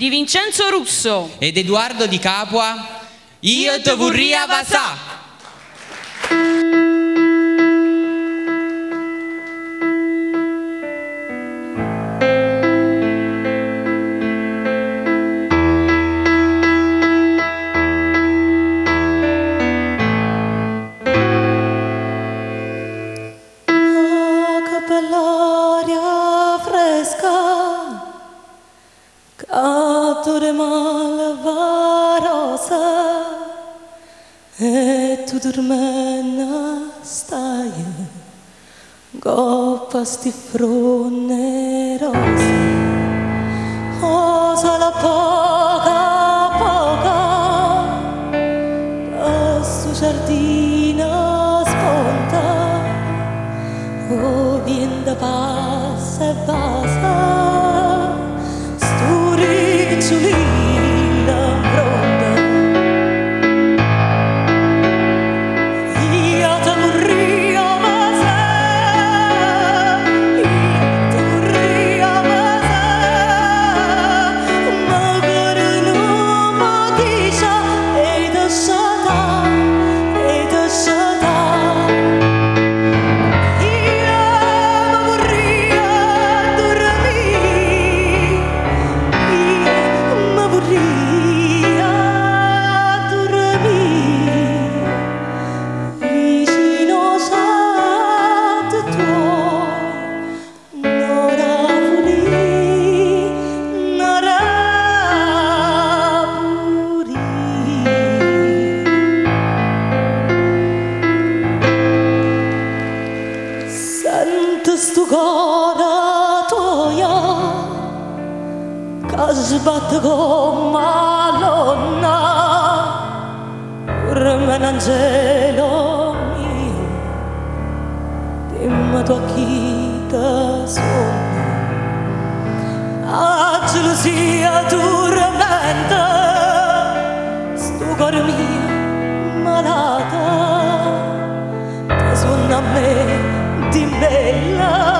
di Vincenzo Russo ed Edoardo Di Capua, io te vorria vasà. Cadore malvarosa e tu dormena stai coppa sti fronne rose osa la poca da sto giardino sponta o vien da passa e passa Giulina pronta io te vorria vasà ma per non mi dice e lasciata io mi vorria dormire Sento sto cuore tuo che sbatte come l'onna pure un angelo mio dimmi tu a chi te suona a gelosia tormenta sto cuore mio malato te suona a me di bella